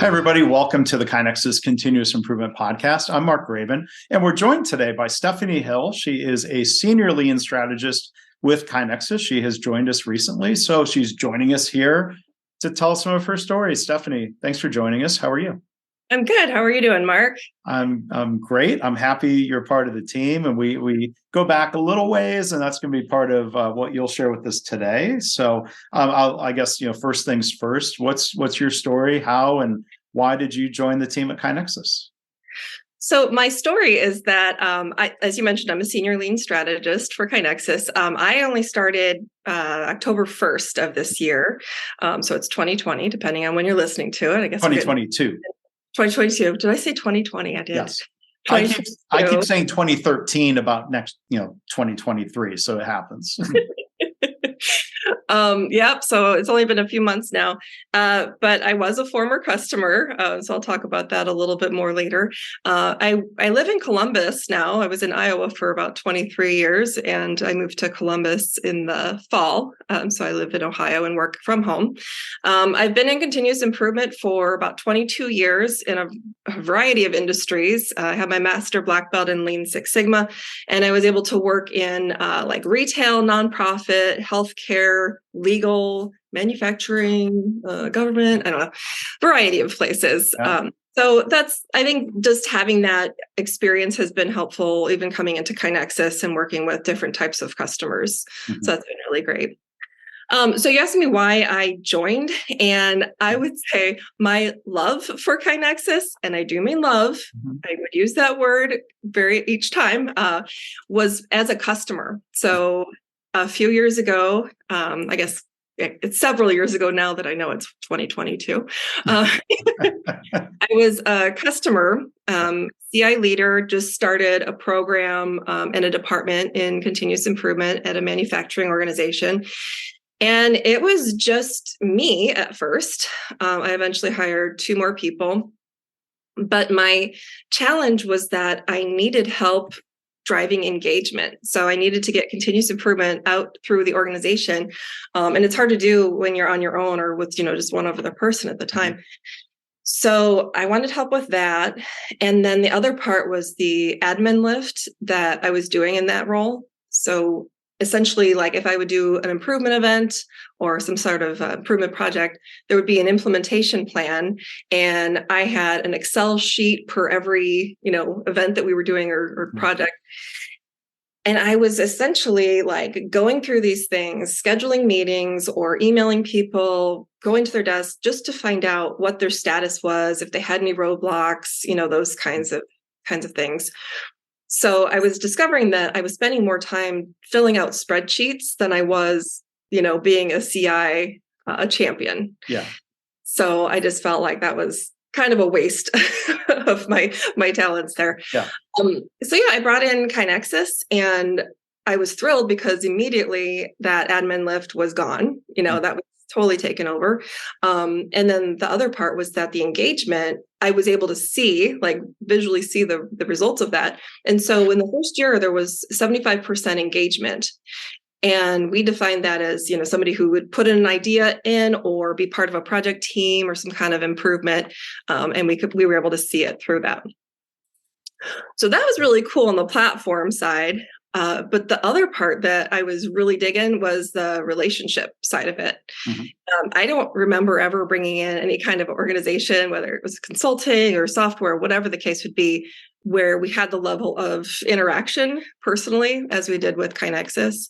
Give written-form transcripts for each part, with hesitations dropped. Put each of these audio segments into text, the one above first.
Hi, everybody. Welcome to the KaiNexus Continuous Improvement Podcast. I'm Mark Graven, and we're joined today by Stephanie Hill. She is a Senior Lean Strategist with KaiNexus. She has joined us recently, so she's joining us here to tell us some of her stories. Stephanie, thanks for joining us. How are you? I'm good. How are you doing, Mark? I'm great. I'm happy you're part of the team, and we go back a little ways, and that's going to be part of what you'll share with us today. So, I guess first things first. What's your story? How and why did you join the team at KaiNexus? So my story is that, as you mentioned, I'm a Senior Lean Strategist for KaiNexus. I only started October 1st of this year, so it's 2020, depending on when you're listening to it. I guess 2022. 2022. Did I say 2020? I did. Yes. I keep saying 2013 about next, 2023. So it happens. Yep. So it's only been a few months now, but I was a former customer, so I'll talk about that a little bit more later. I live in Columbus now. I was in Iowa for about 23 years, and I moved to Columbus in the fall. So I live in Ohio and work from home. I've been in continuous improvement for about 22 years in a variety of industries. I have my master black belt in Lean Six Sigma, and I was able to work in like retail, nonprofit, healthcare, legal, manufacturing, government, I don't know, variety of places. Yeah. So I think just having that experience has been helpful, even coming into KaiNexus and working with different types of customers. Mm-hmm. So that's been really great. So you asked me why I joined, and I would say my love for KaiNexus, and I do mean love, mm-hmm. I would use that word each time, was as a customer. So a few years ago, I guess it's several years ago now that I know it's 2022. I was a customer, CI leader, just started a program and a department in continuous improvement at a manufacturing organization. And it was just me at first. I eventually hired 2 more people. But my challenge was that I needed help driving engagement. So I needed to get continuous improvement out through the organization. And it's hard to do when you're on your own or with, just one other person at the time. So I wanted help with that. And then the other part was the admin lift that I was doing in that role. So essentially, like if I would do an improvement event or some sort of improvement project, there would be an implementation plan. And I had an Excel sheet per every, event that we were doing or project. And I was essentially like going through these things, scheduling meetings or emailing people, going to their desk just to find out what their status was, if they had any roadblocks, those kinds of things. So I was discovering that I was spending more time filling out spreadsheets than I was, being a CI champion. Yeah. So I just felt like that was kind of a waste of my talents there. Yeah. I brought in KaiNexus, and I was thrilled because immediately that admin lift was gone. That was totally taken over. And then the other part was that the engagement, I was able to see, visually see the results of that. And so in the first year, there was 75% engagement. And we defined that as, somebody who would put an idea in or be part of a project team or some kind of improvement. And we were able to see it through that. So that was really cool on the platform side. But the other part that I was really digging was the relationship side of it. Mm-hmm. I don't remember ever bringing in any kind of organization, whether it was consulting or software, whatever the case would be, where we had the level of interaction personally as we did with KaiNexus.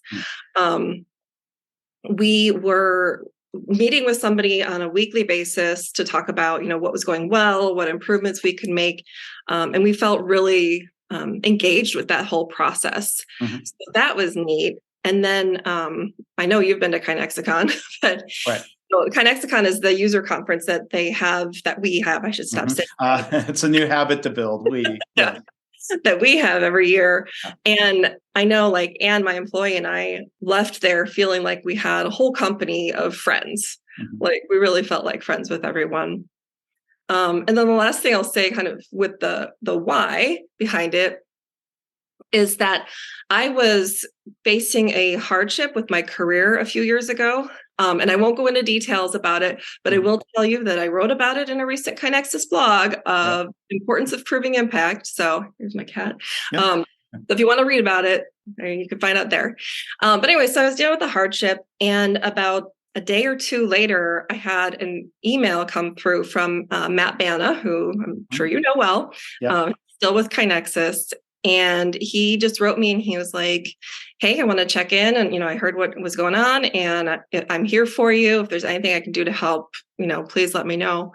Mm-hmm. We were meeting with somebody on a weekly basis to talk about, what was going well, what improvements we could make. And we felt really engaged with that whole process. Mm-hmm. So that was neat. And then I know you've been to KaiNexicon, but right. KaiNexicon is the user conference that we have. I should stop saying. It's a new habit to build. Yeah. That we have every year. And I know Anne, my employee, and I left there feeling like we had a whole company of friends. Mm-hmm. We really felt like friends with everyone. And then the last thing I'll say kind of with the why behind it is that I was facing a hardship with my career a few years ago. And I won't go into details about it, but I will tell you that I wrote about it in a recent KaiNexus blog of importance of proving impact. So here's my cat. So if you want to read about it, you can find out there. But anyway, so I was dealing with a hardship, and about a day or two later, I had an email come through from Matt Banna, who I'm sure you know well, still with KaiNexus. And he just wrote me and he was like, hey, I want to check in. And, I heard what was going on and I'm here for you. If there's anything I can do to help, please let me know.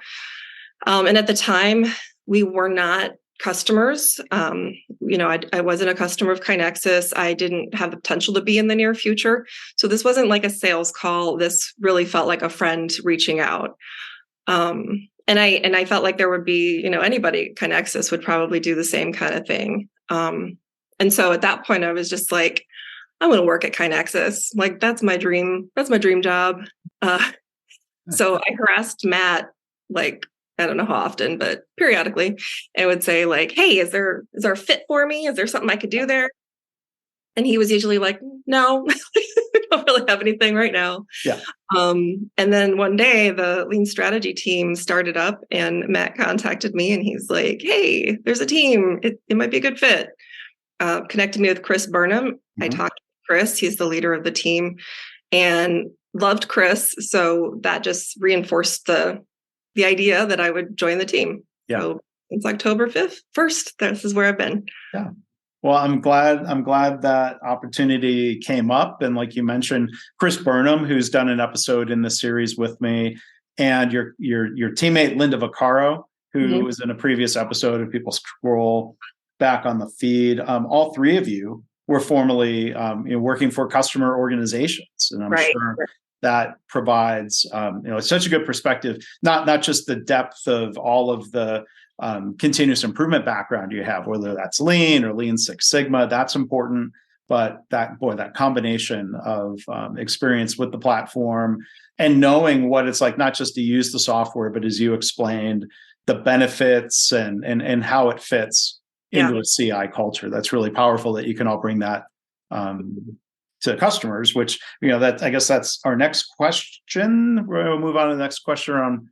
And at the time, we were not customers. I wasn't a customer of KaiNexus. I didn't have the potential to be in the near future. So this wasn't like a sales call. This really felt like a friend reaching out. And I felt like there would be, anybody at KaiNexus would probably do the same kind of thing. And so at that point, I was just like, I want to work at KaiNexus. Like, that's my dream. That's my dream job. So I harassed Matt, like, I don't know how often, but periodically, I would say like, hey, is there a fit for me? Is there something I could do there? And he was usually like, no, I don't really have anything right now. Yeah. And then one day the Lean Strategy team started up and Matt contacted me and he's like, hey, there's a team. It might be a good fit. Connected me with Chris Burnham. I talked to Chris. He's the leader of the team and loved Chris. So that just reinforced the idea that I would join the team. Yeah. So it's October 1st. This is where I've been. Yeah. Well, I'm glad that opportunity came up. And like you mentioned, Chris Burnham, who's done an episode in the series with me, and your teammate, Linda Vaccaro, who was in a previous episode, if people scroll back on the feed, all three of you were formerly working for customer organizations. And I'm sure that provides, it's such a good perspective, not just the depth of all of the continuous improvement background you have, whether that's Lean or Lean Six Sigma, that's important. But that combination of experience with the platform and knowing what it's like, not just to use the software, but as you explained, the benefits and how it fits into a CI culture. That's really powerful that you can all bring that to customers, which, that I guess that's our next question. We'll move on to the next question on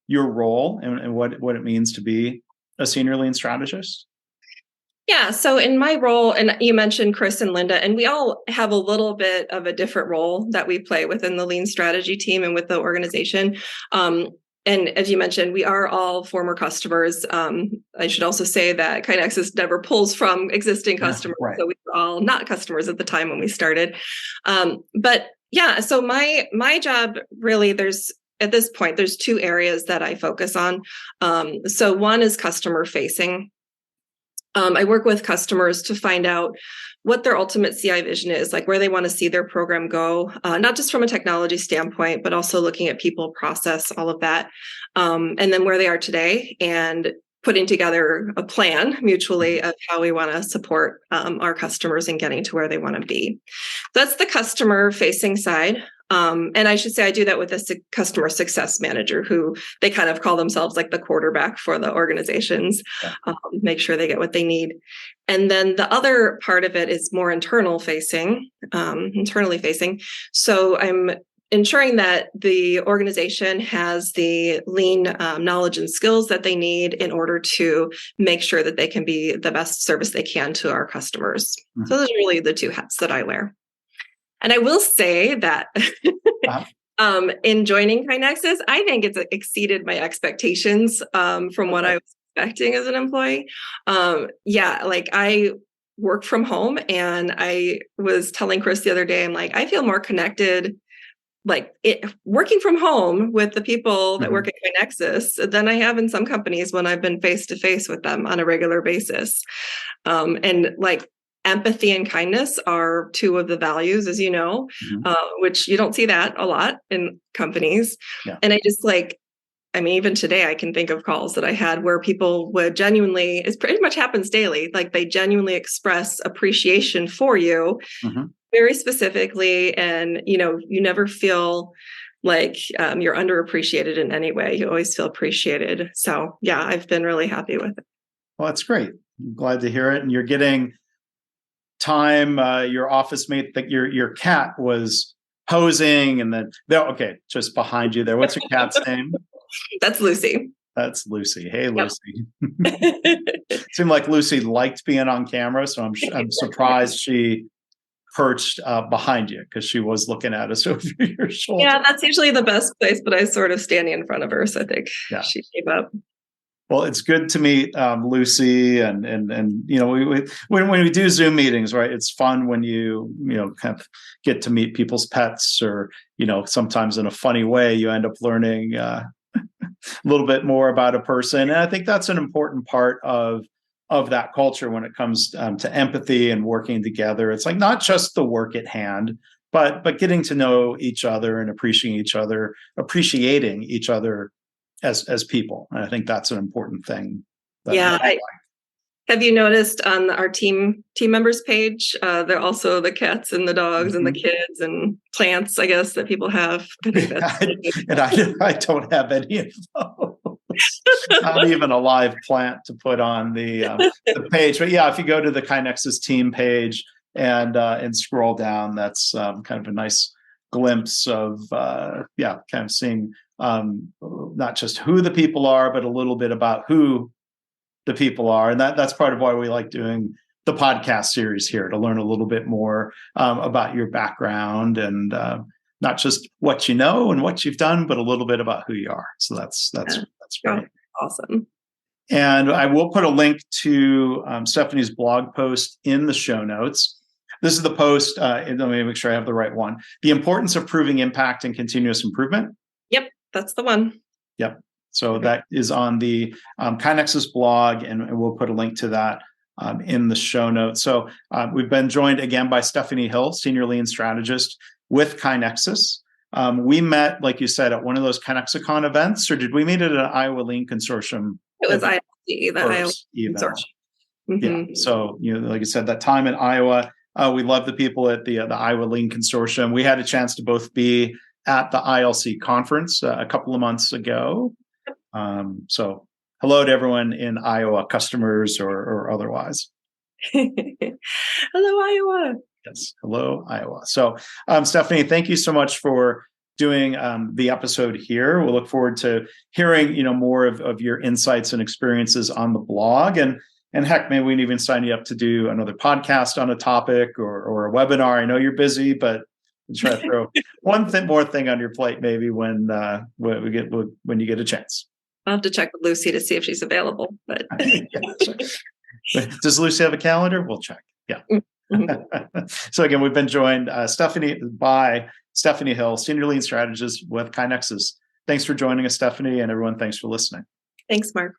your role and what it means to be a senior lean strategist. Yeah. So in my role, and you mentioned Chris and Linda, and we all have a little bit of a different role that we play within the lean strategy team and with the organization. And as you mentioned, we are all former customers. I should also say that KaiNexus never pulls from existing customers. Yeah, right. So we were all not customers at the time when we started. But yeah, so my job really, at this point, there's two areas that I focus on. So one is customer facing. I work with customers to find out what their ultimate CI vision is, like where they want to see their program go, not just from a technology standpoint, but also looking at people, process, all of that. And then where they are today and putting together a plan mutually of how we want to support our customers in getting to where they want to be. That's the customer facing side. And I should say I do that with a customer success manager who they kind of call themselves like the quarterback for the organizations, make sure they get what they need. And then the other part of it is more internally facing. So I'm ensuring that the organization has the lean knowledge and skills that they need in order to make sure that they can be the best service they can to our customers. So those are really the two hats that I wear. And I will say that in joining KaiNexus, I think it's exceeded my expectations from what I was expecting as an employee. I work from home, and I was telling Chris the other day, I'm like, I feel more connected working from home with the people that work at KaiNexus than I have in some companies when I've been face to face with them on a regular basis. Empathy and kindness are two of the values, as you know, which you don't see that a lot in companies. Yeah. And I just even today I can think of calls that I had where people would genuinely, it pretty much happens daily, like they genuinely express appreciation for you very specifically. And, you never feel like you're underappreciated in any way. You always feel appreciated. So yeah, I've been really happy with it. Well, that's great. I'm glad to hear it. And you're getting time your office mate that your cat was posing, and then okay, just behind you there. What's your cat's name? That's Lucy. That's Lucy. Hey, Lucy. Seemed like Lucy liked being on camera, so I'm surprised she perched behind you because she was looking at us over your shoulder. Yeah, that's usually the best place, but I was sort of standing in front of her, so I think she gave up. Well, it's good to meet Lucy, and when we do Zoom meetings, right? It's fun when you kind of get to meet people's pets, or sometimes in a funny way you end up learning a little bit more about a person, and I think that's an important part of that culture when it comes to empathy and working together. It's like not just the work at hand, but getting to know each other and appreciating each other as people. And I think that's an important thing. Have you noticed on our team members page, they're also the cats and the dogs and the kids and plants, I guess, that people have. I think I don't have any of those. Not even a live plant to put on the page. But yeah, if you go to the KaiNexus team page and scroll down, that's kind of a nice glimpse of kind of seeing not just who the people are, but a little bit about who the people are. And that's part of why we like doing the podcast series here, to learn a little bit more about your background, and not just what you know and what you've done, but a little bit about who you are. So that's great. Awesome. And I will put a link to Stephanie's blog post in the show notes. This is the post. Let me make sure I have the right one. The importance of proving impact and continuous improvement. Yep, that's the one. Yep. So that is on the KaiNexus blog, and we'll put a link to that in the show notes. So we've been joined again by Stephanie Hill, Senior Lean Strategist with KaiNexus. We met, like you said, at one of those KaiNexicon events, or did we meet at an Iowa Lean Consortium? It was ILC, the Iowa Consortium. Yeah. So, like I said, that time in Iowa, we love the people at the Iowa Lean Consortium. We had a chance to both be at the ILC conference a couple of months ago. So hello to everyone in Iowa, customers or otherwise. Hello, Iowa. Yes. Hello, Iowa. So, Stephanie, thank you so much for doing the episode here. We'll look forward to hearing, more of your insights and experiences on the blog. And heck, maybe we can even sign you up to do another podcast on a topic or a webinar. I know you're busy, but we'll try to throw one more thing on your plate, maybe when you get a chance. I'll have to check with Lucy to see if she's available. But does Lucy have a calendar? We'll check. Yeah. So again, we've been joined by Stephanie Hill, Senior Lean Strategist with KaiNexus. Thanks for joining us, Stephanie, and everyone, thanks for listening. Thanks, Mark.